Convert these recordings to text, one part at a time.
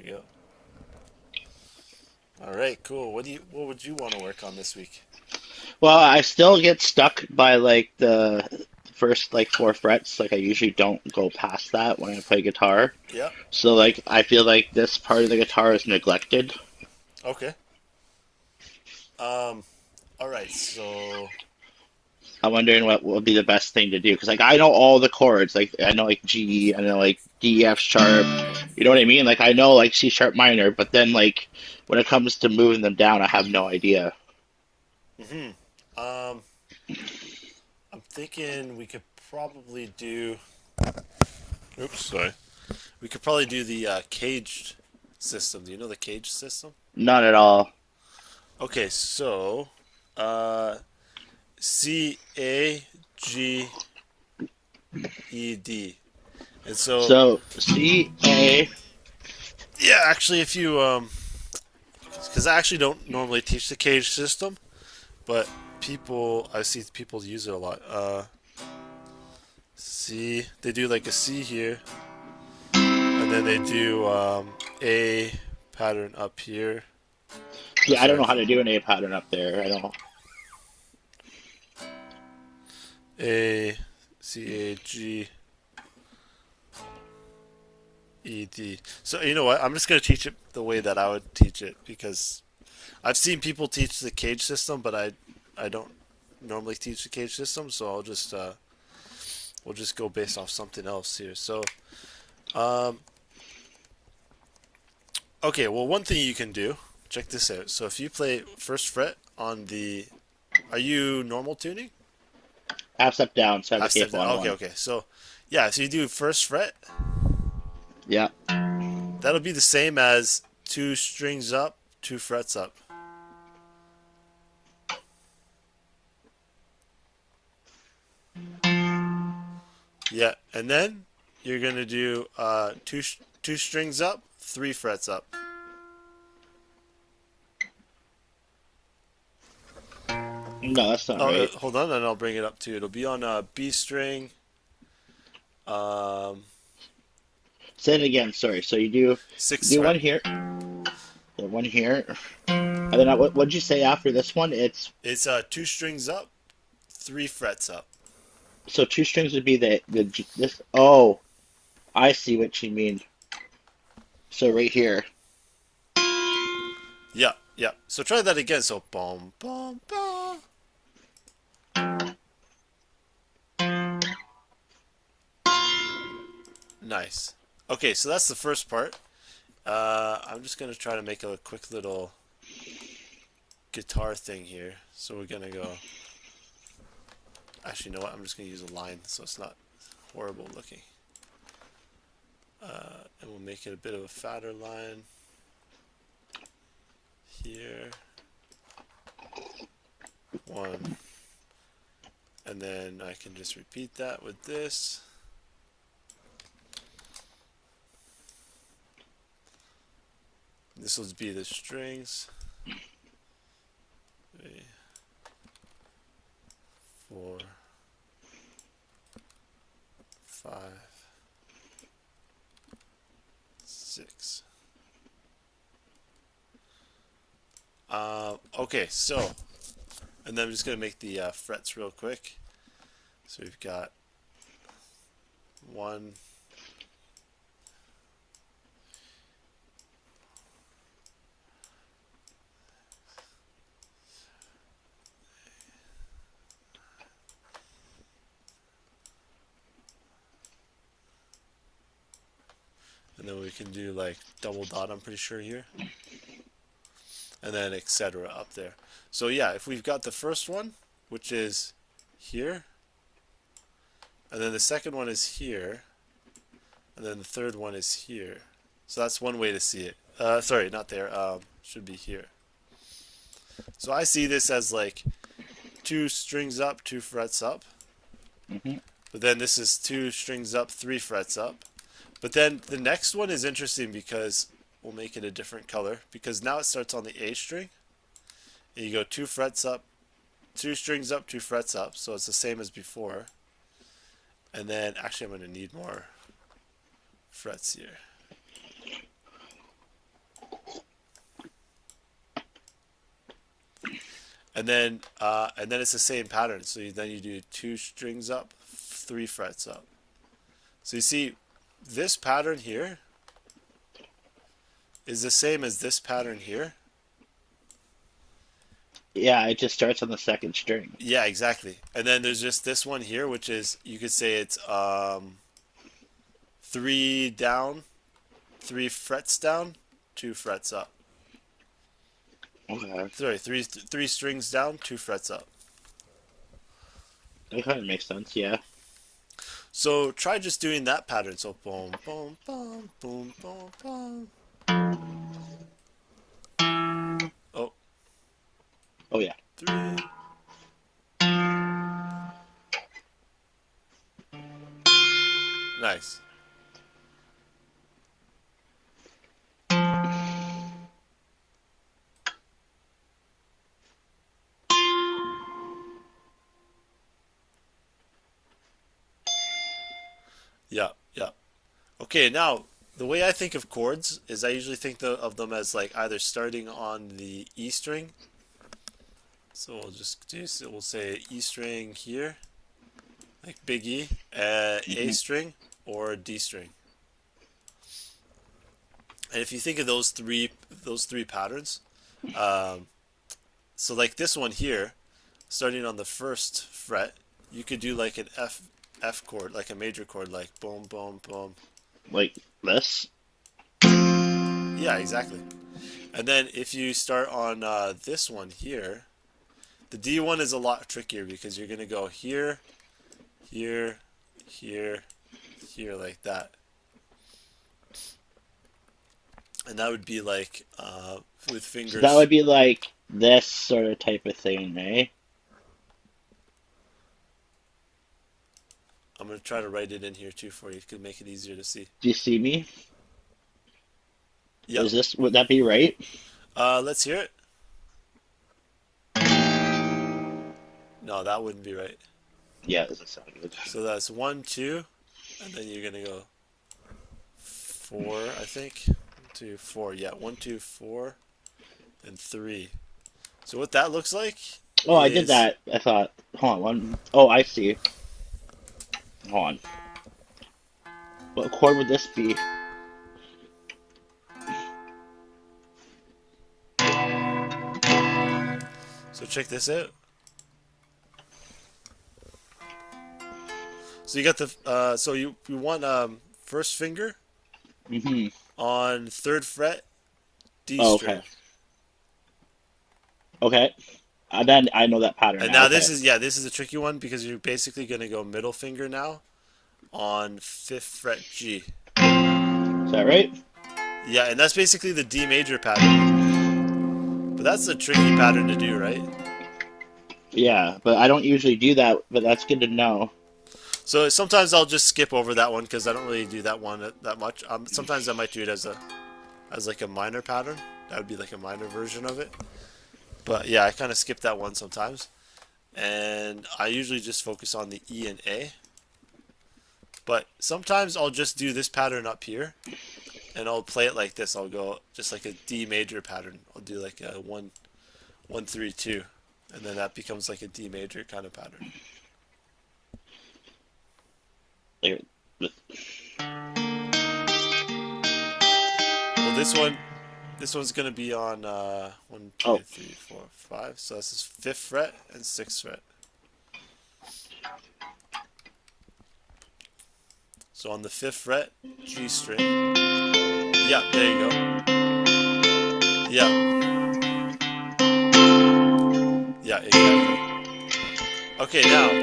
you go. All right, cool. What would you want to work on this week? Well, I still get stuck by like the first like four frets. Like I usually don't go past that when I play guitar. Yeah. So like I feel like this part of the guitar is neglected. Okay. Um. All right. So. I'm wondering what would be the best thing to do because like I know all the chords. Like I know like G, I know like D, F sharp. You know what I mean? Like I know like C sharp minor, but then like when it comes to moving them down, I have no idea. Hmm. Um. I'm thinking we could probably do. Oops. Sorry. We could probably do the caged system. Do you know the cage system? Not at all. Okay. So. Uh. C A G E D. And so. So C A. Yeah. Actually, if you because I actually don't normally teach the cage system, but I see people use it a lot. C, they do like a C here, and then they do A pattern up here. Oh, Yeah, I don't sorry, know how to do an A pattern up there. I don't. A C A G E D. So you know what? I'm just gonna teach it the way that I would teach it because I've seen people teach the cage system, but I don't normally teach the cage system, so we'll just go based off something else here. So um, okay, well, one thing you can do, check this out. So if you play first fret on the, are you normal tuning? Half step down, so I have a Half step capo down. on Okay, one. okay. So yeah, so you do first fret. Yeah. That'll be the same as two strings up, two frets up. Yeah, and then you're gonna do two strings up, three frets up. No, that's not Oh, right. hold on, and I'll bring it up too. It'll be on a B string. Um, Say it again. Sorry. So you Sixth do fret. one here, then one here, and then what'd you say after this one? It's It's two strings up, three frets up. so two strings would be this. Oh, I see what you mean. So right here. Yeah, yeah. So try that again. So boom, boom, boom. Nice. Okay, so that's the first part. I'm just gonna try to make a quick little guitar thing here. So we're gonna go. Actually, you know what? I'm just gonna use a line so it's not horrible looking. And we'll make it a bit of a fatter line here. One, and then I can just repeat that with this. This will be the strings. 3, 4, 5, 6. Okay, so, and then I'm just going to make the frets real quick. So we've got 1, and then we can do like double dot, I'm pretty sure here, and then etc. up there. So yeah, if we've got the first one, which is here, and then the second one is here, and then the third one is here. So that's one way to see it. Sorry, not there. Should be here. So I see this as like two strings up, two frets up. Hmm. But then this is two strings up, three frets up. But then the next one is interesting because we'll make it a different color because now it starts on the A string. And you go two frets up, two strings up, two frets up. So it's the same as before. And then actually I'm going to need more frets here. and then it's the same pattern. So then you do 2 strings up, 3 frets up. So you see, this pattern here is the same as this pattern here. Yeah, it just starts on the second string. Yeah, exactly. And then there's just this one here, which is, you could say it's 3 down, 3 frets down, 2 frets up. Okay. Sorry, three strings down, 2 frets up. That kind of makes sense, yeah. So try just doing that pattern. So boom, boom, boom, boom, boom, boom. Oh, Oh yeah. 3. Nice. Yeah, yeah. Okay, now the way I think of chords is I usually think of them as like either starting on the E string. So we'll just do, so we'll say E string here, like big E, A Hmm. string, or D string. And if you think of those three patterns, um, so like this one here, starting on the first fret, you could do like an F chord, like a major chord, like boom, boom, boom. Like this. Yeah, exactly. And then if you start on this one here, the D one is a lot trickier because you're gonna go here, here, here, here, like that, and that would be like with So that fingers. would be like this sort of type of thing, eh? I'm gonna try to write it in here too for you to make it easier to see. Do you see me? Yep. Is this, would that be right? Let's hear it. No, that wouldn't be right. Yeah, it doesn't sound good. So that's 1, 2, and then you're gonna go 4, I think. 2, 4. Yeah, 1, 2, 4, and 3. So what that looks like Oh, I did is, that. I thought, hold on, one. Oh, I see. Hold on. What chord would this be? so check this out. So you got the so you want first finger Mm-hmm. on third fret D Oh, string. okay. Okay. Then I know that pattern And now. now this Okay. is, yeah, this is a tricky one because you're basically going to go middle finger now on 5th fret G. Is that right? Yeah, and that's basically the D major pattern. But that's a tricky pattern to do, right? Yeah, but I don't usually do that, but that's good to know. So sometimes I'll just skip over that one because I don't really do that one that much. Sometimes I might do it as like a minor pattern. That would be like a minor version of it. But yeah, I kind of skip that one sometimes. And I usually just focus on the E and A. But sometimes I'll just do this pattern up here and I'll play it like this. I'll go just like a D major pattern. I'll do like a 1 1 3 2, and then that becomes like a D major kind of pattern. Like, Well, this one's gonna be on 1 2 oh, 3 4 5. So this is 5th fret and 6th fret. So on the 5th fret, G string. Yeah, there you go. Yeah, yeah, exactly. Okay, now,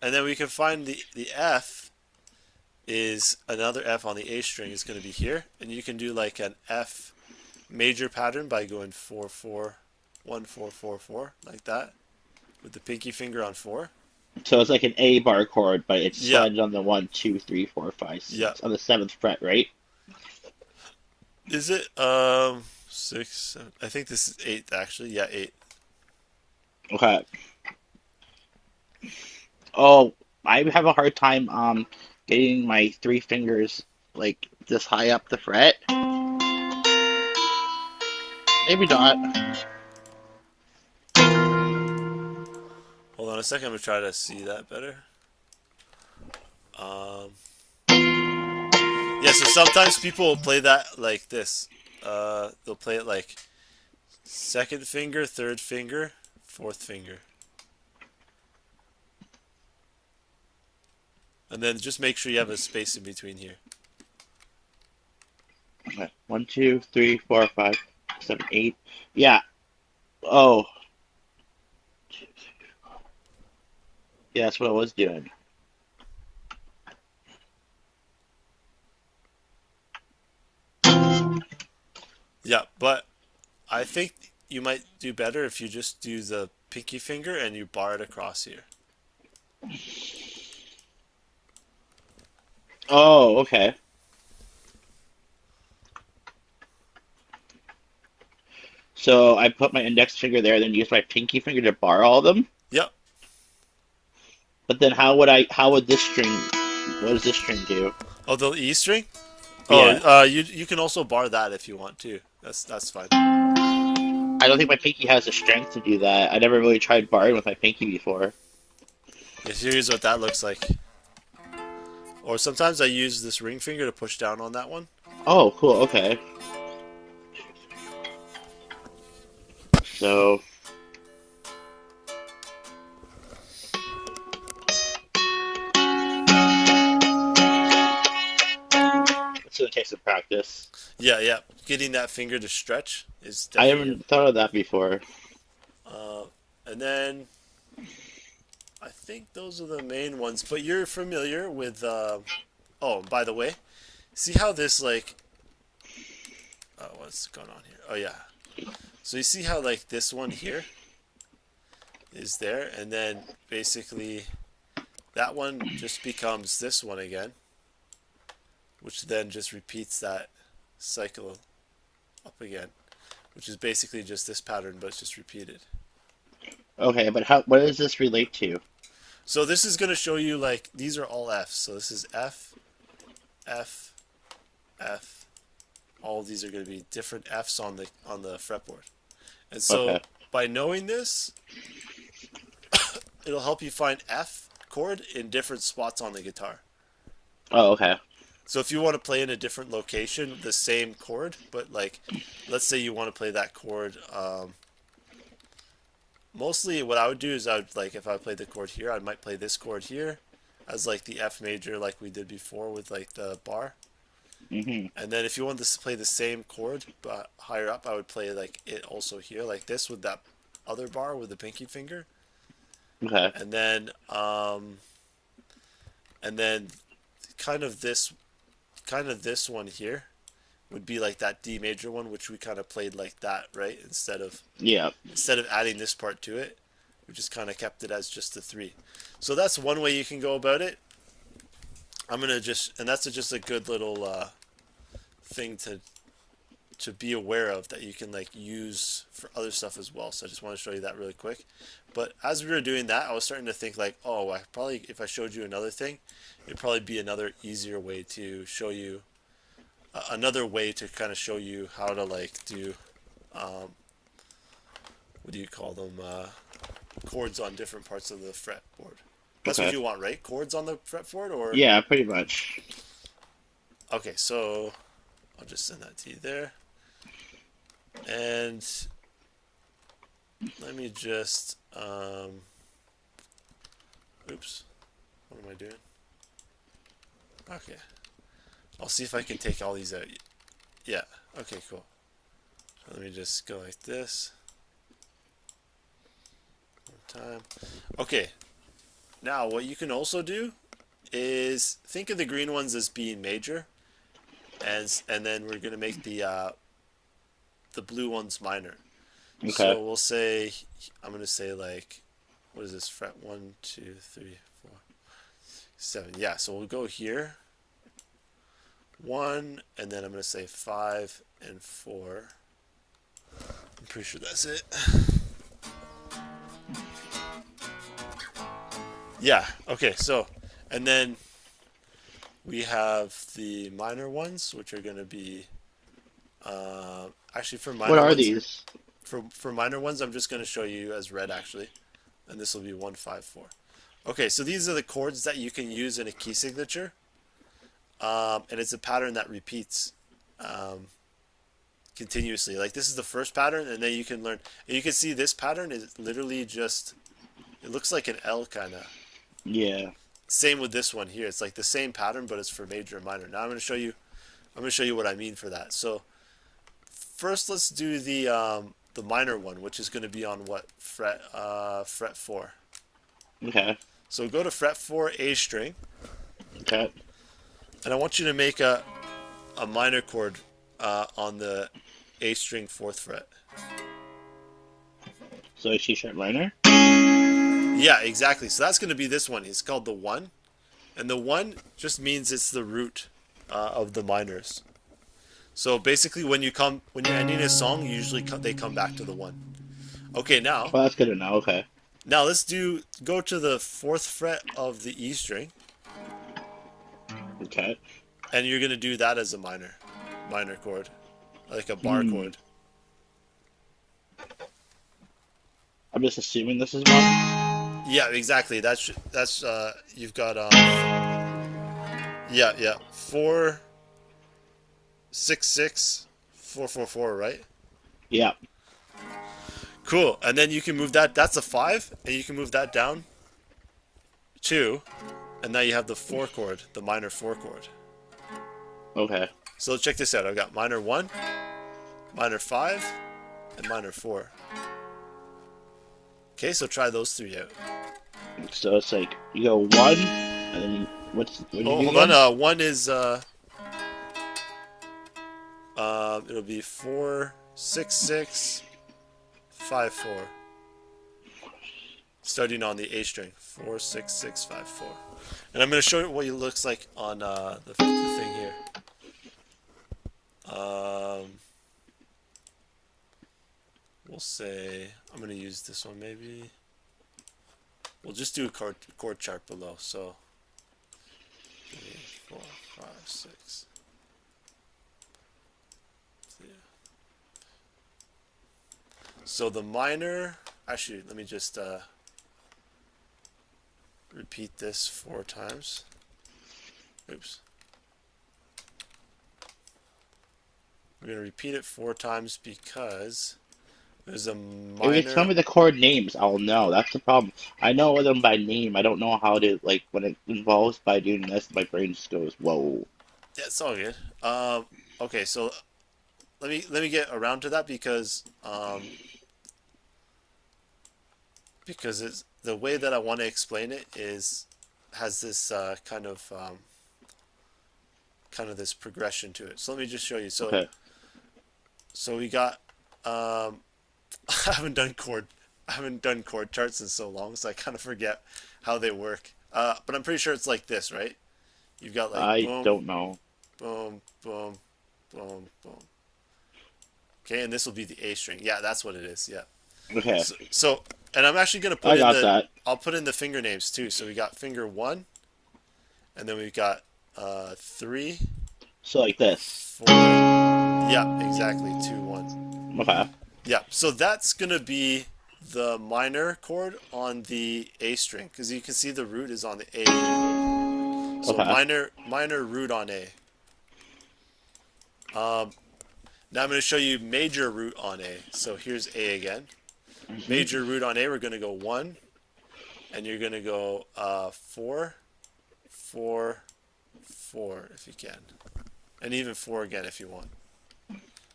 and then we can find the F is another F on the A string is going to be here, and you can do like an F major pattern by going 4 4 1 4 4 4 like that with the pinky finger on 4. so it's like an A bar chord, but it's Yeah, slided on the one, two, three, four, five, yeah. six, on the seventh fret, right? Is it 6 7? I think this is 8th actually. Yeah, 8. Okay. Oh, I have a hard time getting my three fingers like this high up the fret. Maybe not. Hold on a second. I'm gonna try to see that better. Um, yeah. So sometimes people will play that like this. They'll play it like second finger, third finger, fourth finger, and then just make sure you have a space in between here. Okay. 1, 2, 3, 4, 5, 7, 8. Yeah. Oh, yeah, that's what I was doing. Yeah, but I think you might do better if you just do the pinky finger and you bar it across here. Oh, okay. So I put my index finger there, then use my pinky finger to bar all of them. Yep. But then how would this string, what does this string do? Oh, the E string. Oh, Yeah. you can also bar that if you want to. That's fine. I don't think my pinky has the strength to do that. I never really tried barring with my pinky before. Yeah, here's what that looks like. Or sometimes I use this ring finger to push down on that one. Oh, cool. Okay. So, it's gonna take some practice. Yeah, yeah. Getting that finger to stretch is I definitely haven't thought of that before. uh, and then I think those are the main ones. But you're familiar with. Oh, by the way, see how this like. What's going on here? Oh yeah. So you see how like this one here is there, and then basically that one just becomes this one again, which then just repeats that cycle up again, which is basically just this pattern, but it's just repeated. Okay, but how? What does this relate to? So this is going to show you like these are all Fs. So this is F, F, F. All of these are going to be different Fs on the fretboard. And so Okay. by knowing this, it'll help you find F chord in different spots on the guitar. Oh, okay. So if you want to play in a different location, the same chord, but like, let's say you want to play that chord. Mostly, what I would do is I would like if I played the chord here, I might play this chord here, as like the F major, like we did before with like the bar. Hmm. And then if you wanted to play the same chord but higher up, I would play like it also here, like this with that other bar with the pinky finger. Okay. And then and then kind of this one here would be like that D major one, which we kind of played like that, right? Yeah. Instead of adding this part to it, we just kind of kept it as just the three. So that's one way you can go about it. I'm gonna just, and that's just a good little thing to be aware of that you can like use for other stuff as well. So I just want to show you that really quick. But as we were doing that, I was starting to think like, oh, I probably if I showed you another thing, it'd probably be another easier way to show you another way to kind of show you how to like do what do you call them chords on different parts of the fretboard. That's what Okay. you want, right? Chords on the fretboard, or Yeah, pretty much. okay. So I'll just send that to you there. And let me just, oops, what am I doing? Okay, I'll see if I can take all these out. Yeah, okay, cool. So let me just go like this. One time. Okay, now what you can also do is think of the green ones as being major, and then we're gonna make the blue ones minor. Okay. So we'll say, I'm going to say like, what is this, fret 1, 2, 3, 4, 7. Yeah, so we'll go here, 1, and then I'm going to say 5 and 4. I'm pretty sure that's it. Yeah, okay, so, and then we have the minor ones, which are going to be, actually for What minor are ones, these? for minor ones, I'm just going to show you as red actually. and this will be 154. Okay, so these are the chords that you can use in a key signature, and it's a pattern that repeats continuously. Like this is the first pattern, and then you can learn. And you can see this pattern is literally just. It looks like an L kind of. Yeah. Same with this one here. It's like the same pattern, but it's for major and minor. Now I'm going to show you. I'm going to show you what I mean for that. So first, let's do the minor one, which is going to be on what fret? Fret 4. Okay. So go to fret 4 A string, Okay. and I want you to make a minor chord on the A string 4th fret. So a C sharp minor. Yeah, exactly. So that's going to be this one. It's called the 1, and the 1 just means it's the root of the minors. So basically, when you're ending a song, usually they come back to the 1. Okay, now Well, that's good to know. Okay. let's go to the 4th fret of the E string, Okay. and you're going to do that as a minor chord, like a bar chord. I'm just assuming this is one. Yeah, exactly. That's you've got yeah 4 6 6 4 4 4, right? Yeah. Cool. And then you can move that. That's a 5, and you can move that down 2, and now you have the 4 chord, the minor 4 chord. Okay. So check this out. I've got minor 1, minor 5, and minor 4. Okay, so try those 3 out. So it's like you go 1, and then what do you do Hold again? on. 1 is it'll be 4 6 6 5 4. Starting on the A string, 4 6 6 5 4. And I'm going to show you what it looks like on the thing here. We'll say I'm going to use this one maybe. We'll just do a chord chart below. So 3 4 5 6. So the minor, actually, let me just repeat this 4 times. Oops. We're going to repeat it 4 times because there's a If you tell minor. me the chord names, I'll know. That's the problem. I know them by name. I don't know how to, like, when it involves by doing this, my brain just goes, whoa. Yeah, it's all good. Okay, so let me get around to that because it's the way that I want to explain it has this kind of this progression to it. So let me just show you. Okay. So we got I haven't done chord charts in so long, so I kind of forget how they work. But I'm pretty sure it's like this, right? You've got like I boom, don't know. boom, boom, boom, boom. Okay, and this will be the A string. Yeah, that's what it is. Yeah. Okay. So and I'm actually gonna I got that. I'll put in the finger names too. So we got finger 1, and then we've got 3, So like this. 4. Yeah, exactly. 2 1. Okay. Yeah. So that's gonna be the minor chord on the A string because you can see the root is on the A. So Okay. minor root on A. Now I'm going to show you major root on A. So here's A again. Major root on A, we're going to go 1, and you're going to go 4, 4, 4 if you can, and even 4 again if you want.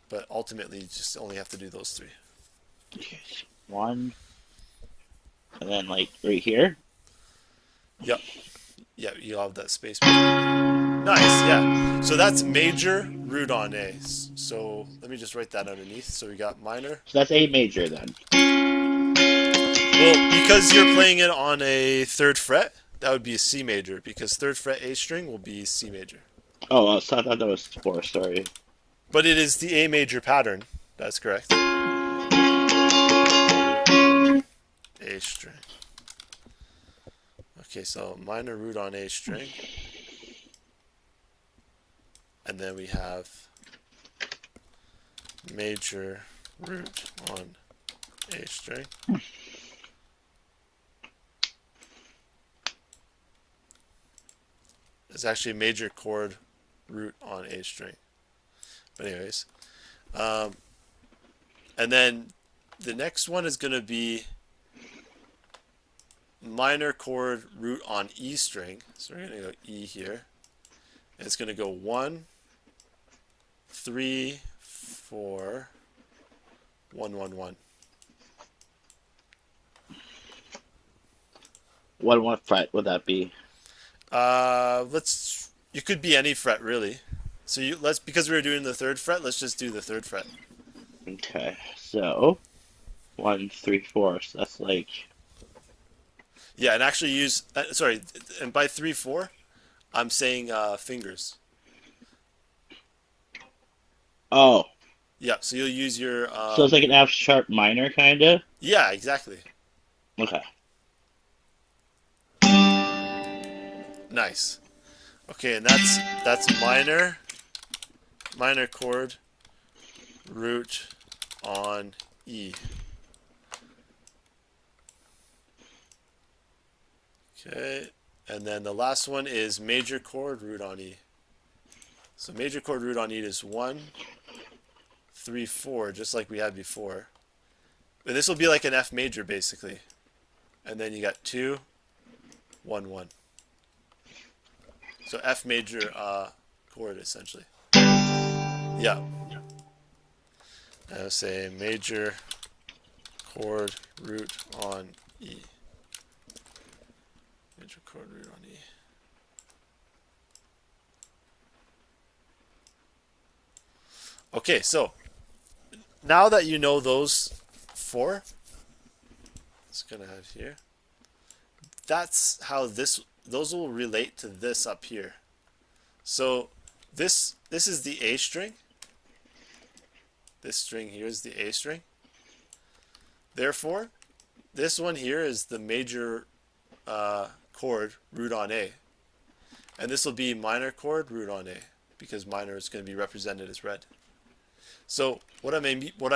But ultimately, you just only have to do those 3. Okay. 1, and then like right here. Yep. Yeah, you'll have that space. Nice, yeah. So that's major root on A. So let me just write that underneath. So we got minor. So that's A major then. Well, because you're playing it on a 3rd fret, that would be a C major, because 3rd fret A string will be C major. Oh, I thought that was 4. Sorry. But it is the A major pattern. That's correct. A string. Okay, so minor root on A string. And then we have major root on A string. It's actually a major chord root on A string. But anyways, um, and then the next one is going to be minor chord root on E string. So we're going to go E here. And it's going to go 1, 3, 4, 1, 1, 1. What fret would that be? Let's. You could be any fret really. So let's, because we were doing the third fret. Let's just do the third fret. Okay, so 1, 3, 4. So that's like, Yeah, and actually use. Sorry, and by 3, 4, I'm saying fingers. oh, Yeah, so you'll use your. so it's like an F sharp minor kind of. Yeah, exactly. Okay. Nice. Okay, and that's minor chord root on E. Okay, and then the last one is major chord root on E. So major chord root on E is 1, 3, 4, just like we had before. And this will be like an F major basically. And then you got 2, 1, 1. So F major chord essentially. Yeah. I would say major chord root on E. Major chord root on E. Okay, so now that you know those four, it's gonna have here. That's how those will relate to this up here. So this is the A string. This string here is the A string. Therefore, this one here is the major chord root on A. And this will be minor chord root on A because minor is going to be represented as red. So what I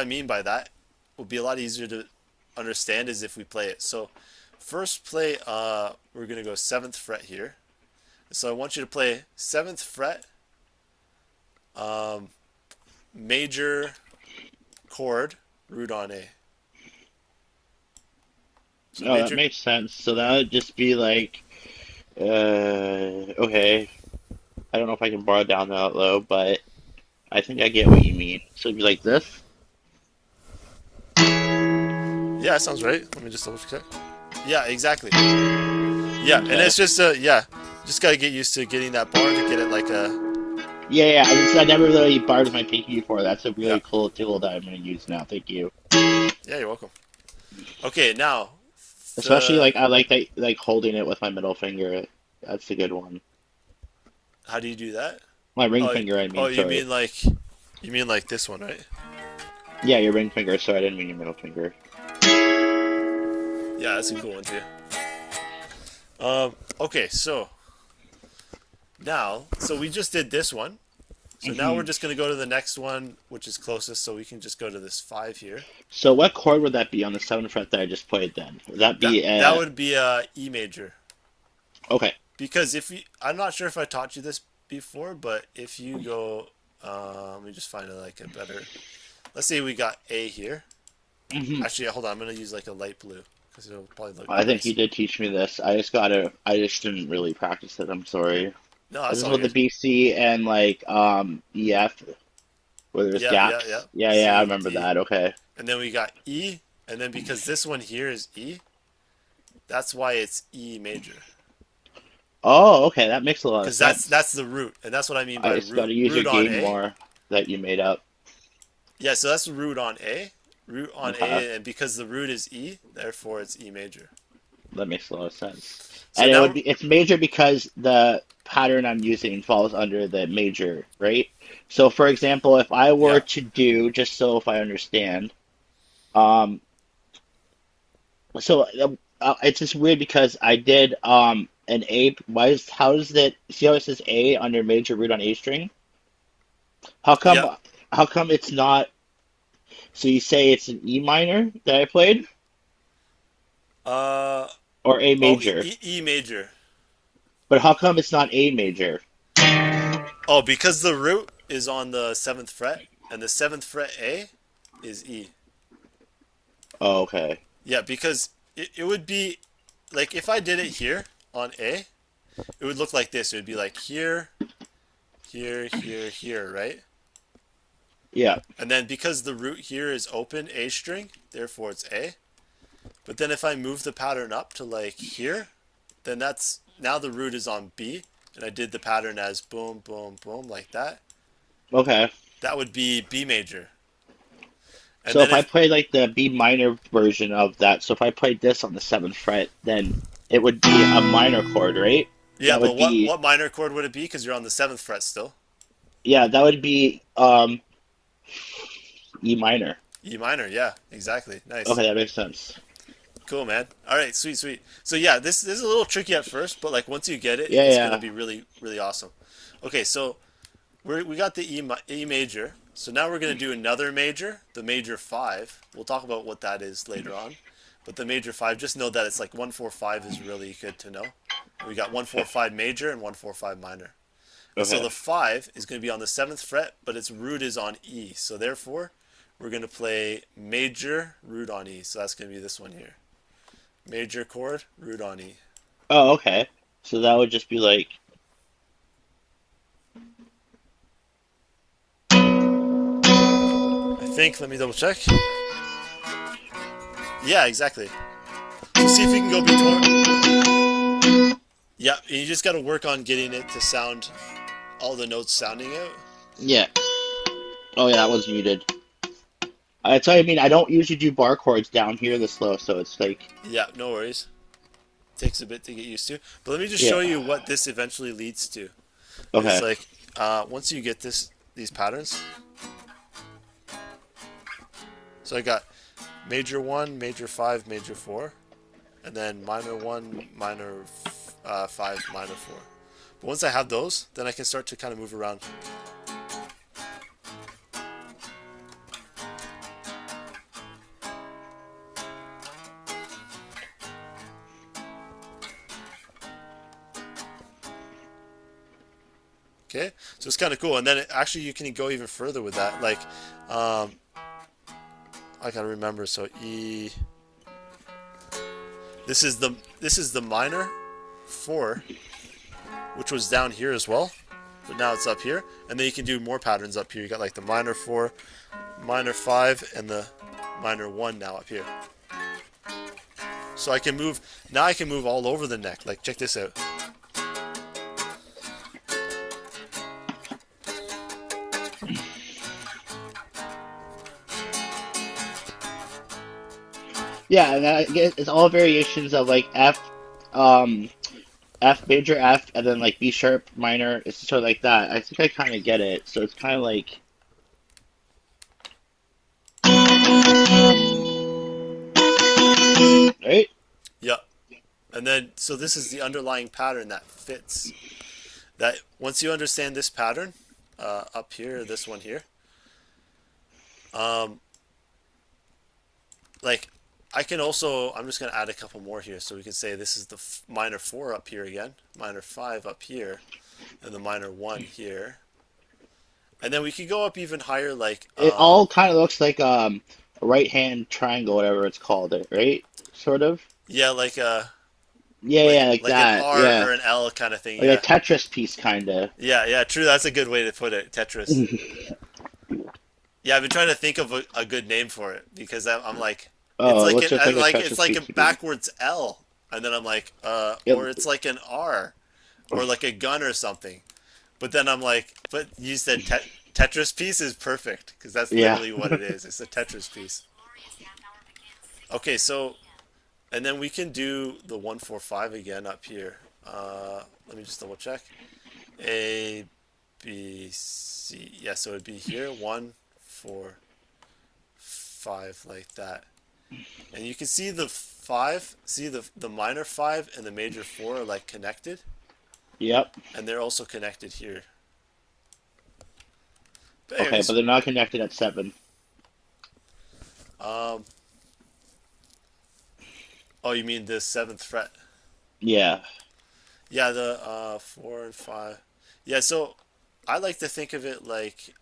mean by that will be a lot easier to understand is if we play it. So first play, we're going to go 7th fret here. So I want you to play 7th fret, major chord root on A. So Oh, that major, makes sense. So that would just be like, okay. I don't know if I can borrow it down that low, but I think I get what you mean. So it'd be like this. yeah, that sounds right. Let me just double check. Yeah, exactly. Yeah, and Okay. it's just just gotta get used to getting that bar to get it like a Yeah, yeah. I never really borrowed my pinky before. That's a yeah. really cool tool that I'm gonna use now. Thank you. Yeah, you're welcome. Okay, now Especially the like I like that, like holding it with my middle finger. That's a good one. how do you do that? My ring Oh, finger, I oh, mean. Sorry. you mean like this one, right? Yeah, your ring finger. Sorry, I didn't mean your middle finger. Yeah, that's a cool one too. Okay, so now, so we just did this one. So now we're Hmm. just gonna go to the next one, which is closest. So we can just go to this 5 here. So what chord would that be on the 7th fret that I just played then? Would that That be that would be E major. okay? Because if you, I'm not sure if I taught you this before, but if you go, let me just find like a better. Let's say we got A here. Hmm. Actually, hold on. I'm gonna use like a light blue because it'll probably look I think you nice. did teach me this. I just didn't really practice it. I'm sorry. No, Is that's this all with the good. BC and like EF where there's Yeah, yeah, yeah. gaps? Yeah, yeah, I C, remember D, that. Okay. and then we got E, and then because this one here is E, that's why it's E major. Oh, okay, that makes a lot of Because that's sense. the root, and that's what I mean I by just got root. to use your Root on game A. more that you made up. Yeah, so that's root on A. Root on Okay, A, and because the root is E, therefore it's E major. that makes a lot of sense. So And it would now, be it's major because the pattern I'm using falls under the major, right? So for example, if I were yeah, to do, just so if I understand, um, so it's just weird because I did an A. Why is how does that? See how it says A under major root on A string? How come? yeah. How come it's not? So you say it's an E minor that I played, Uh, or A oh, major? E major. But how come it's not A major? Oh, because the root is on the seventh fret, and the seventh fret A is E. Oh, okay. Yeah, because it would be like if I did it here on A, it would look like this. It would be like here, here, here, here, right? Yeah. And then because the root here is open A string, therefore it's A. But then if I move the pattern up to like here, then that's now the root is on B, and I did the pattern as boom, boom, boom like that. Okay. That would be B major. And So then if I if play like the B minor version of that, so if I played this on the seventh fret, then it would be a minor chord, right? yeah, That but would be what minor chord would it be? Because you're on the seventh fret still. yeah, that would be E minor. E minor, yeah, exactly. Nice. Okay, that makes sense. Cool, man. All right, sweet, sweet. So yeah, this is a little tricky at first, but like once you get it, Yeah, it's gonna yeah. be really, really awesome. Okay, so we got the E major. So now we're gonna do another major, the major five. We'll talk about what that is later on. But the major five, just know that it's like 1 4 5 is really good to know. We got 1 4 5 major and 1 4 5 minor. And so Okay. the five is going to be on the seventh fret, but its root is on E. So therefore, we're going to play major root on E. So that's going to be this one here. Major chord, root on E. Oh, okay. So that would just be like I think, let me double check. Yeah, exactly. So see if you can go between. Yeah, you just got to work on getting it to sound, all the notes sounding out. yeah. Oh yeah, that was muted. That's what I mean. I don't usually do bar chords down here this low, so it's like Yeah, no worries. Takes a bit to get used to. But let me just show yeah. you what this eventually leads to. Is Okay. like, once you get these patterns. So I got major one, major five, major four, and then minor one, minor five, minor four. But once I have those, then I can start to kind of move around. Okay, so it's kind of cool. And then actually you can go even further with that. Like, um, I gotta remember. So E. This is the minor four, which was down here as well, but now it's up here. And then you can do more patterns up here. You got like the minor four, minor five, and the minor one now up here. So I can move now. I can move all over the neck. Like check this out. Yeah, and I guess it's all variations of like um, F major F, and then like B sharp minor. It's sort of like that. I think I kind of get it. So it's kind of like right. Yeah. And then so this is the underlying pattern that fits. That once you understand this pattern, up here, this one here, um, like I can also, I'm just going to add a couple more here. So we can say this is the minor 4 up here again, minor 5 up here, and the minor 1 here. And then we could go up even higher, like, It all kind of looks like a right hand triangle, whatever it's called, right? Sort of. yeah, like Yeah, yeah, like like an that. R Yeah, or an L kind of thing. like a Yeah, Tetris piece, kind of. yeah, yeah. True. That's a good way to put it. Tetris. Yeah, I've been trying to think of a good name for it because I'm like, it's Oh, it like looks just like a it's Tetris like piece a to me. backwards L, and then I'm like, Yep. or it's like an R, or like a gun or something. But then I'm like, but you said Tetris piece is perfect because that's Yeah. literally what it is. It's a Tetris piece. Okay, so and then we can do the 1 4 5 again up here. Let me just double check. A, B, C. Yeah, so it'd be here 1 4 5 like that. And you can see the five. See the minor five and the major four are like connected, Yep. and they're also connected here. But Okay, but anyways, they're not connected at seven. um, oh, you mean the seventh fret? Yeah. Yeah, the 4 and 5. Yeah, so I like to think of it like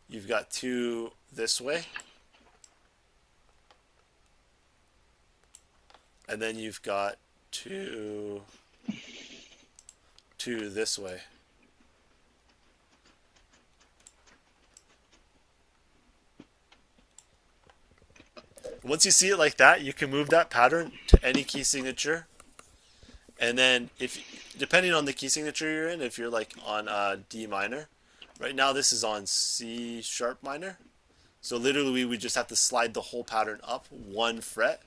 you've got two this way, and then you've got two this way. Once you see it like that, you can move that pattern to any key signature, and then if depending on the key signature you're in, if you're like on D minor, right now this is on C sharp minor. So literally we would just have to slide the whole pattern up 1 fret,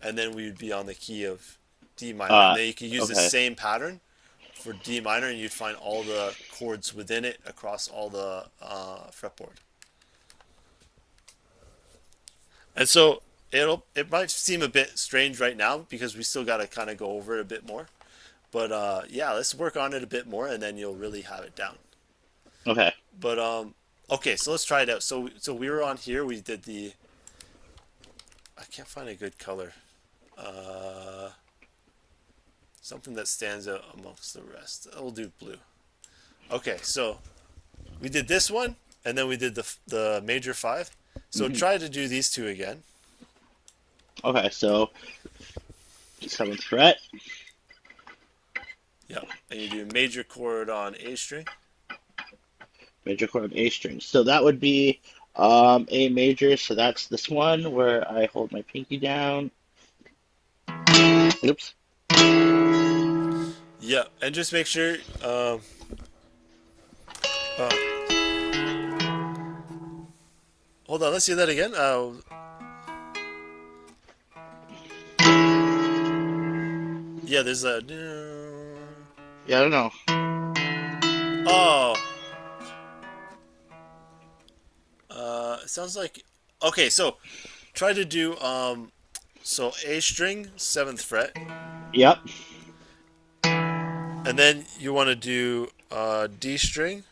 and then we would be on the key of D minor. And Uh, then you could use the okay. same pattern for D minor, and you'd find all the chords within it across all the fretboard. And so it might seem a bit strange right now because we still got to kind of go over it a bit more. But yeah, let's work on it a bit more, and then you'll really have it down. Okay. But okay, so let's try it out. So we were on here. We did the. I can't find a good color. Uh, Something that stands out amongst the rest. We'll do blue. Okay, so we did this one, and then we did the major 5. So Hmm. try to do these two again. Okay, so 7th fret. Yep, and you do major chord on A string. Major chord of A string. So that would be A major. So that's this one where I hold my pinky down. Oops. Yep, and just make sure. Uh, Hold on, let's see that again. Yeah, there's a. Yeah, I don't know. Oh, it sounds like. Okay, so try to do so A string 7th fret, Yep. and then you want to do D string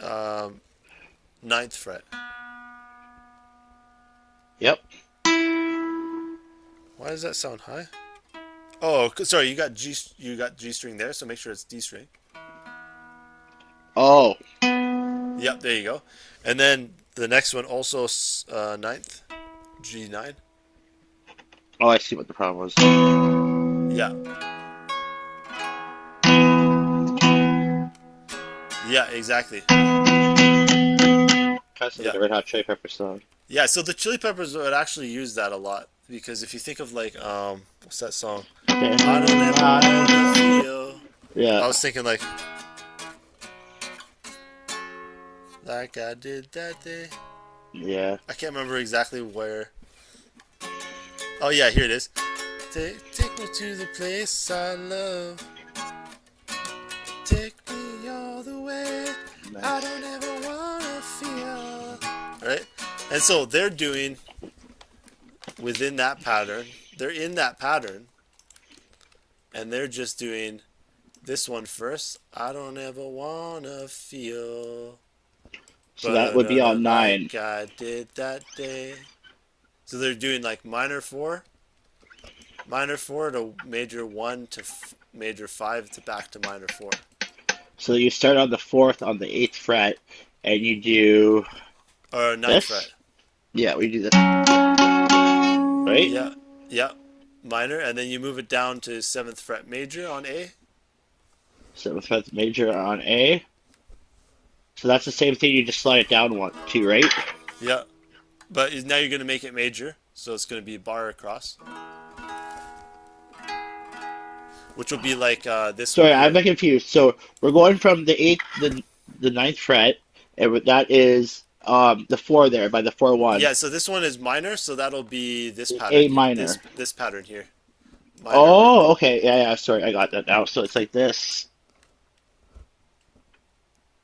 um, 9th fret. Yep. Why does that sound high? Oh, sorry, you got G string there, so make sure it's D string. Oh. Yep, there you go. And then the next one also ninth, G9. Oh, I see what the problem was. Yeah, yeah, exactly. Kind of sounds like Yeah, a Red Hot Chili Pepper song. yeah. So the Chili Peppers would actually use that a lot because if you think of like what's that song? I don't ever wanna feel. Yeah. I was thinking like I did that day. Yeah. I can't remember exactly where. Oh yeah, here it is. Take me to the place I love. Take me all the way. I Nice. don't ever wanna feel. Right? And so they're doing within that pattern. They're in that pattern, and they're just doing this one first. I don't ever wanna feel, So that would be but on 9. like I did that day. So they're doing like minor 4 to major 1 to major 5 to back to minor 4. So you start on the 4th on the 8th fret, and you do Or ninth this. fret. Yeah, we do this, right? Yeah, yeah, minor, and then you move it down to 7th fret major on A. 7th fret major on A. So that's the same thing. You just slide it down one, two, right? Yeah, but now you're gonna make it major, so it's gonna be a bar across, which will be like this one Sorry, I'm here. not confused. So we're going from the 8th, the 9th fret, and that is the 4 there by the 4-1. Yeah, so this one is minor, so that'll be this pattern, A minor. this pattern here, minor. Oh, okay. Yeah, yeah. Sorry, I got that now. So it's like this.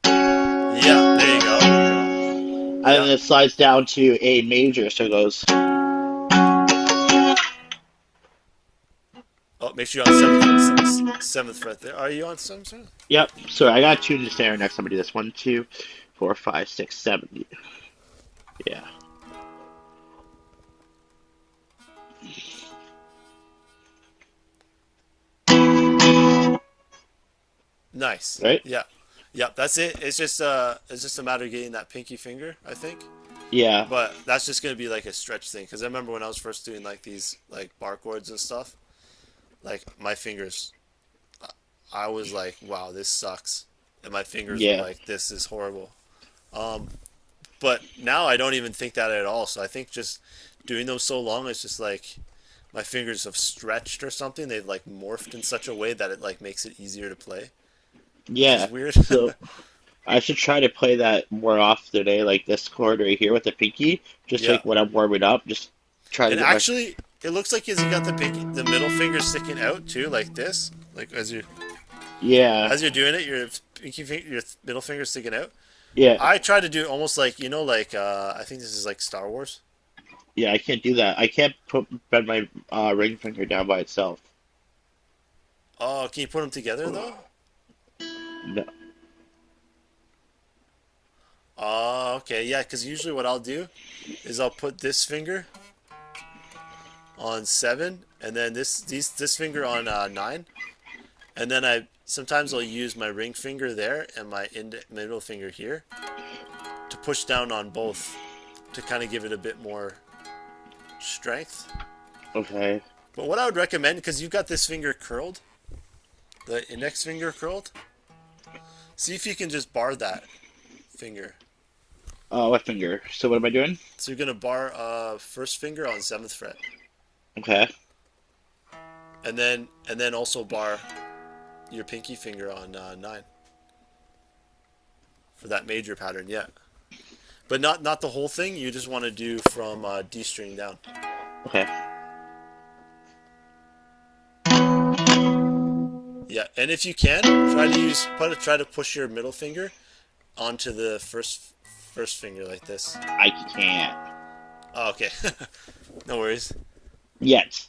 Yeah, there you go. And Yeah. then it slides down to A major, so it goes. Oh, make sure you're on seventh fret there. Are you on seventh fret? Yep. Sorry, I got to tune this there next time I do this. 1, 2, 4, 5, 6, 7. Yeah. Nice. right? Yeah. Yeah, that's it. It's just a matter of getting that pinky finger, I think. Yeah, But that's just gonna be like a stretch thing. Because I remember when I was first doing like these like bar chords and stuff, like my fingers, I was like, wow, this sucks, and my fingers were yeah, like, this is horrible. Um, but now I don't even think that at all. So I think just doing them so long, it's just like my fingers have stretched or something. They've like morphed in such a way that it like makes it easier to play, which is yeah. weird. So I should try to play that more often today, like this chord right here with the pinky, just Yeah. like when I'm warming up, just try to And get my actually, it looks like as you got the middle finger sticking out too, like this, like yeah, as you're doing it, your pinky finger, your middle finger sticking out. yeah, I try to do it almost like like I think this is like Star Wars. yeah. I can't do that. I can't put bend my ring finger down by itself. Oh, can you put them together though? No. Oh, okay, yeah. Because usually what I'll do is I'll put this finger on 7, and then this finger on 9, and then I sometimes I'll use my ring finger there and my middle finger here to push down on both to kind of give it a bit more strength. Okay. But what I would recommend, because you've got this finger curled, the index finger curled, see if you can just bar that finger. What finger? So what am I doing? So you're gonna bar first finger on 7th fret, Okay. and then also bar your pinky finger on 9 for that major pattern. Yeah, but not the whole thing. You just want to do from D string down. Okay. Yeah, and if you can, try to push your middle finger onto the first finger like this. I can't Oh, okay, no worries. yet.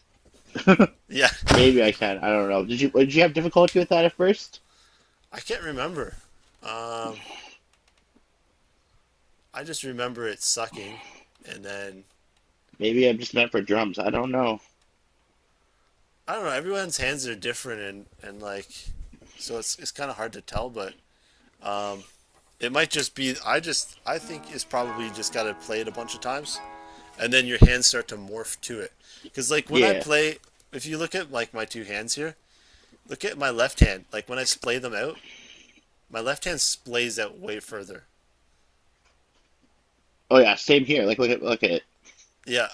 Yeah, Maybe I can. I don't know. Did you have difficulty with that at first? I can't remember. Um, I just remember it sucking, and then Maybe I'm just meant for drums. I don't know. I don't know. Everyone's hands are different, and like, so it's kind of hard to tell. But um, it might just be. I think it's probably just got to play it a bunch of times, and then your hands start to morph to it. Because like when I Yeah. play, if you look at like my two hands here, look at my left hand. Like when I splay them out, my left hand splays out way further. Oh yeah. Same here. Like look at it. Yeah,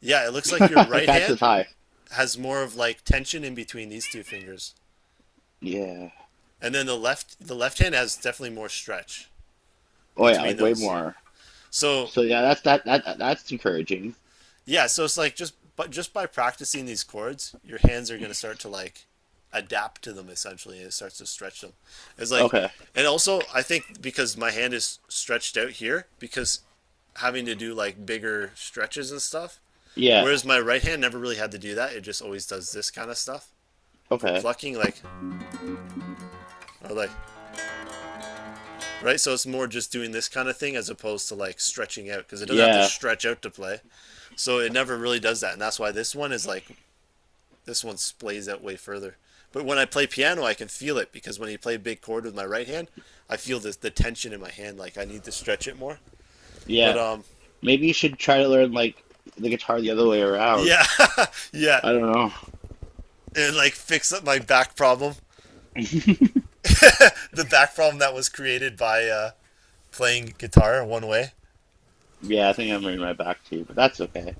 yeah. It looks like your right That's as hand high. has more of like tension in between these two fingers, Yeah. and then the left hand has definitely more stretch Oh yeah. between Like way those. more. So So yeah, that's encouraging. yeah, so it's like just by practicing these chords, your hands are gonna start to like adapt to them essentially, and it starts to stretch them. It's like, Okay. and also I think because my hand is stretched out here because having to do like bigger stretches and stuff, Yeah. whereas my right hand never really had to do that. It just always does this kind of stuff for Okay. plucking, like or like right. So it's more just doing this kind of thing as opposed to like stretching out because it doesn't have to Yeah. stretch out to play. So it never really does that, and that's why this one is like this one splays out way further. But when I play piano, I can feel it because when you play a big chord with my right hand, I feel the tension in my hand. Like I need to stretch it more. But Yeah. Maybe you should try to learn like the guitar the other way around. yeah, yeah, I don't know. and like fix up my back problem, the back problem that was created by playing guitar one way. Yeah, I think I'm hurting my back too, but that's okay.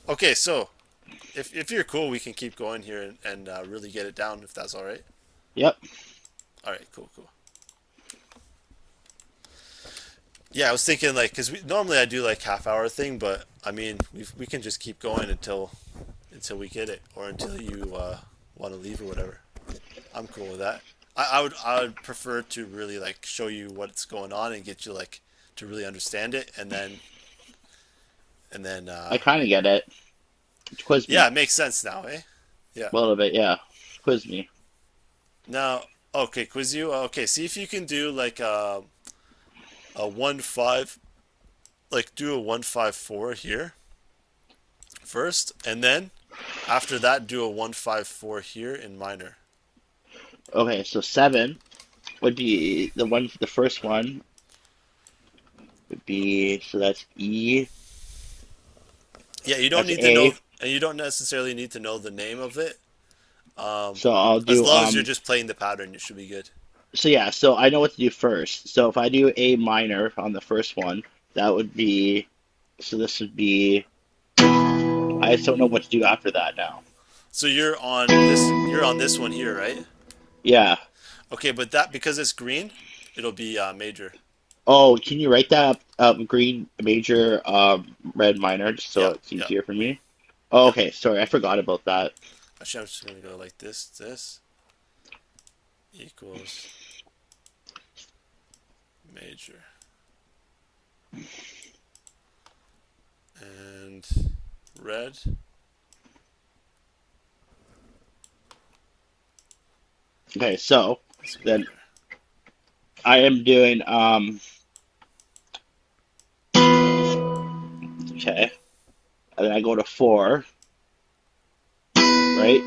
Okay, so if you're cool, we can keep going here and really get it down if that's all right. Yep. All right, cool, cool. Yeah, I was thinking like because normally I do like half hour thing, but I mean we can just keep going until we get it or until you want to leave or whatever. I'm cool with that. I would prefer to really like show you what's going on and get you like to really understand it, and then I kind of get it. Quiz yeah, me it makes sense now, eh? Yeah. a little bit. Yeah. Quiz me. Now, okay, quiz you. Okay, see if you can do like a 1-5, like do a 1-5-4 here first, and then after that do a 1-5-4 here in minor. Okay, so 7 would be the first one would be, so that's E, Yeah, you don't that's need to know, A. and you don't necessarily need to know the name of it. Um, So I'll as do, long as you're just playing the pattern, you should be good. so yeah, so I know what to do first. So if I do A minor on the first one, that would be, so this would be, I just don't know what to do after that now. So you're on this one here, right? Yeah. Okay, but that because it's green, it'll be major. Oh, can you write that up? Green major, red minor, just so Yeah, it's yeah, easier for me. Oh, yeah. okay. Sorry, I forgot about that. Actually, I'm just gonna go like this equals major, and red. Okay, so Is then minor. I am doing okay, and then I go to 4, right?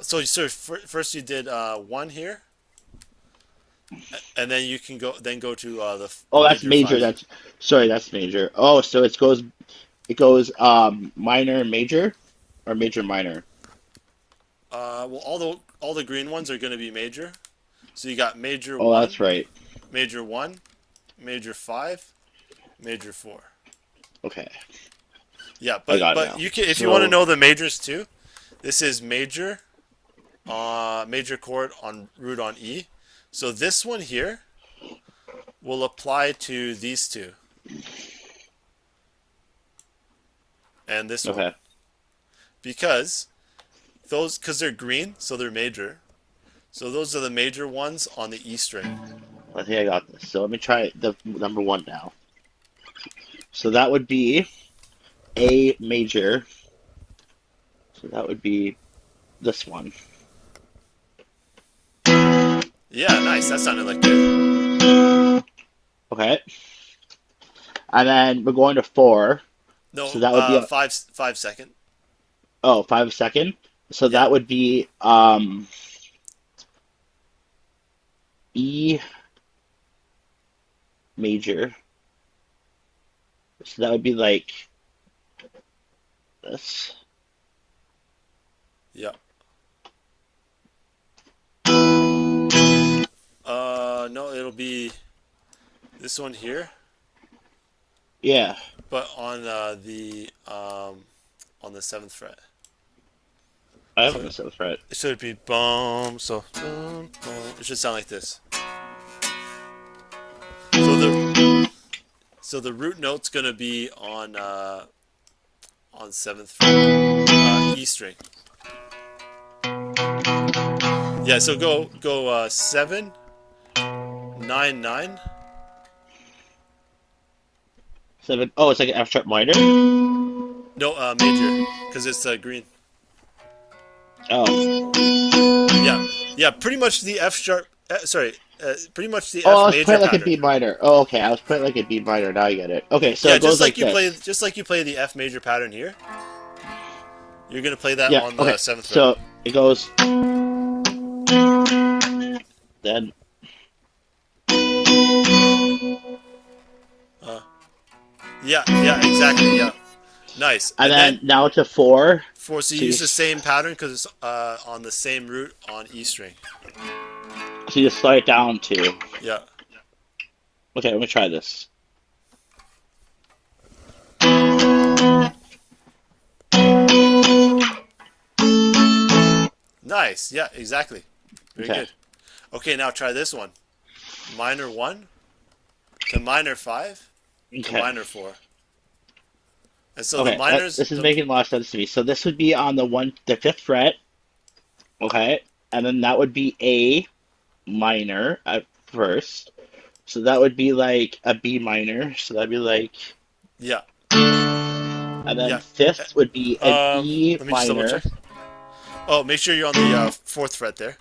So first you did one here, and then you can go to the Oh, that's major major. five. That's sorry, that's major. Oh, so it goes minor major or major minor. Well, all the green ones are going to be major. So you got major Oh, that's one, right. major one, major five, major four. Okay, Yeah, I but got it but now. you can if you want to So know the majors too. This is major, major chord on root on E. So this one here will apply to these two and this one okay, because because they're green, so they're major. So those are the major ones on the E string. I think I got this. So let me try the number 1 now. So that would be A major. So that would be this one. Yeah, nice. That sounded like good. Okay, and then we're going to 4. So No, that would be a 5 second. oh 5 second. So Yeah, that would be E major. So that would be like this. yeah. No, it'll be this one here, Yeah, but on the seventh fret. I have So on the 7th fret. it should be boom. So boom, boom. It should sound like this. So the root note's gonna be on seventh fret, E string. Yeah. So go 7, 9, 9. 7. Oh, it's like an F sharp minor. No, major because it's green. Oh, Yeah, yeah. Pretty much the F sharp. Sorry, pretty much the oh, I F was major playing like a pattern. B minor. Oh, okay, I was playing like a B minor. Now I get it. Okay, so Yeah, it goes like this. just like you play the F major pattern here. You're gonna play that Yeah. on the Okay, seventh fret. so it goes then. Uh, yeah, yeah, exactly. Yeah, nice. And And then then now to 4. so So you you, use the same pattern because it's on the same root on E string. so you slide it down to. Yeah, Okay, let me try this. nice. Yeah, exactly. Very Okay. good. Okay, now try this one. Minor one to minor five to Okay. minor four. And so the Okay. minors, This is making a lot of sense to me. So this would be on the 5th fret. Okay. And then that would be A minor at first. So that would be like a B minor. So that'd be like, yeah, and then yeah. 5th would be an E Let me just double minor. check. Oh, make sure you're on the fourth fret there.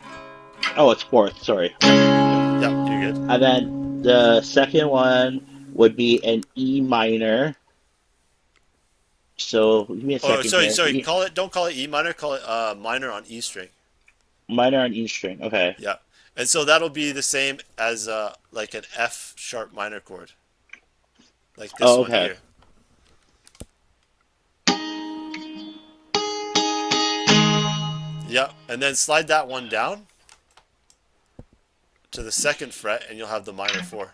Oh, it's 4th. Sorry. Yeah, you're good. And then the second one would be an E minor. So give me a Or second sorry, here. sorry, call it don't call it E minor, call it minor on E string. Minor on E string. Okay. Yeah. And so that'll be the same as like an F sharp minor chord, like this Oh, one okay. here. Yeah, and then slide that one down to the second fret, and you'll have the minor 4.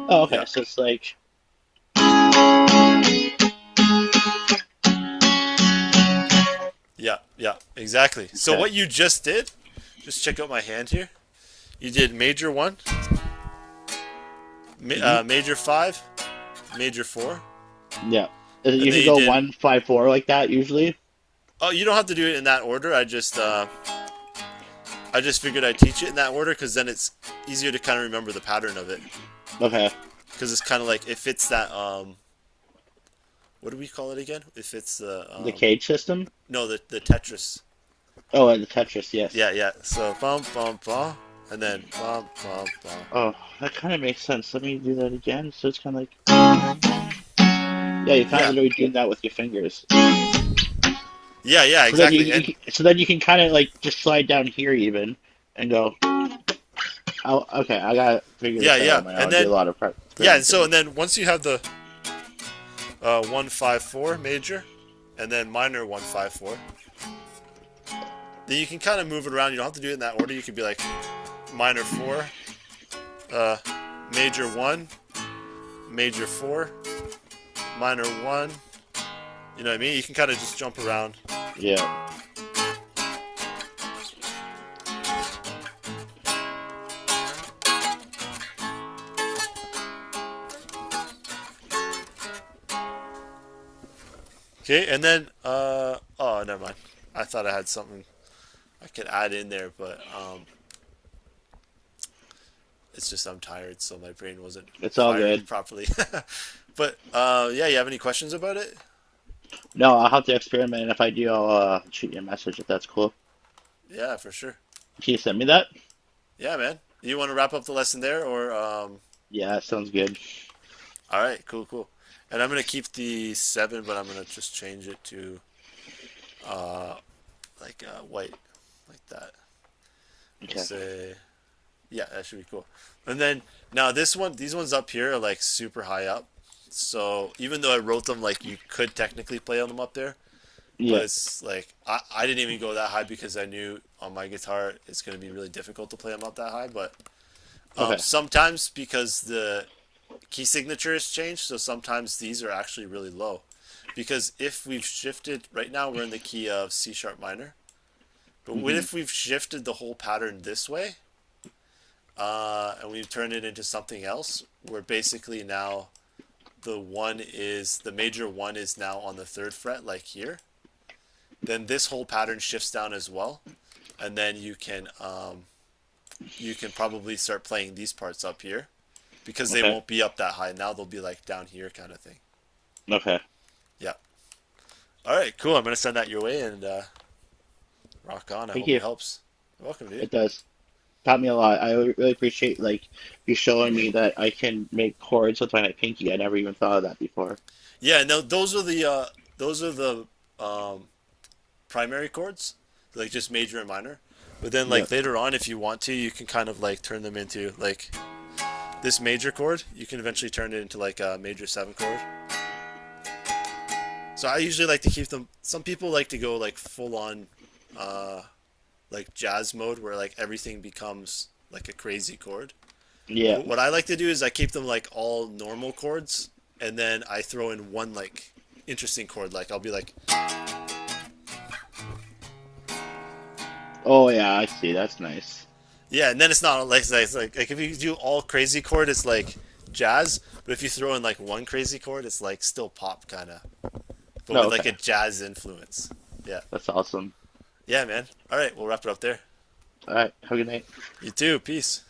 Oh, okay. Yeah, So it's like, yeah, yeah, exactly. So okay. what you just did, just check out my hand here. You did major 1, Hmm. major 5, major 4, Yeah. and You then could you go did. 1 5 4 like that usually. Oh, you don't have to do it in that order. I just figured I'd teach it in that order because then it's easier to kind of remember the pattern of it. Okay. Because it's kind of like it fits that what do we call it again? It fits the The cage system. no, the Tetris. Oh, and the Tetris. Yes. Yeah, yeah. So bum bum bum, and then bum bum bum. Oh, that kind of makes sense. Let me do that again. So it's kind of like, yeah, you're kind of Yeah, literally doing that with your fingers. yeah, yeah. So then Exactly. And so then you can kind of like just slide down here even and go. Oh, okay. I gotta figure yeah, this out yeah. on my And own. Do a then lot of yeah, and so practicing. and then once you have the 1 5 4 major, and then minor 1 5 4, then you can kind of move it around. You don't have to do it in that order. You could be like minor 4, uh, major 1, major 4, minor 1. You know what I mean? You can kind of just jump around. Yeah. Okay, and then oh, never mind. I thought I had something I could add in there, but it's just I'm tired, so my brain wasn't It's all firing good. properly. But yeah, you have any questions about it? No, I'll have to experiment. And if I do, I'll shoot you a message if that's cool. Yeah, for sure. Can you send me that? Yeah, man. You want to wrap up the lesson there, or Yeah, that sounds good. all right, cool, cool. And I'm gonna keep the 7, but I'm gonna just change it to uh like white, like that. We'll Okay. say yeah, that should be cool. And then now these ones up here are like super high up. So even though I wrote them like you could technically play on them up there, but Yeah. it's like I didn't even go that high because I knew on my guitar it's going to be really difficult to play them up that high. But Okay. sometimes because the key signature has changed, so sometimes these are actually really low. Because if we've shifted, right now we're in the key of C sharp minor, but what Hmm. if we've shifted the whole pattern this way, and we've turned it into something else, where basically now the major 1 is now on the 3rd fret, like here, then this whole pattern shifts down as well, and then you can probably start playing these parts up here because they Okay. won't be up that high. Now they'll be like down here kind of thing. Okay. Yeah. All right, cool. I'm gonna send that your way and rock on. I Thank hope it you. helps. You're welcome, dude. It does. Taught me a lot. I really appreciate like you showing me that I can make chords with my pinky. I never even thought of that before. Yeah, no, those are the um, primary chords, like just major and minor. But then Yeah. like later on, if you want to, you can kind of like turn them into like this major chord. You can eventually turn it into like a major 7 chord. So I usually like to keep them. Some people like to go like full on, uh, like jazz mode where like everything becomes like a crazy chord. Yeah. But what I like to do is I keep them like all normal chords, and then I throw in one like interesting chord. Like I'll be like, Oh yeah, I see. That's nice. yeah, and then it's not like like if you do all crazy chord, it's like jazz. But if you throw in like one crazy chord, it's like still pop kind of, but No, with like okay. a jazz influence. Yeah, That's awesome. yeah, man. All right, we'll wrap it up there. All right. Have a good night. You too. Peace.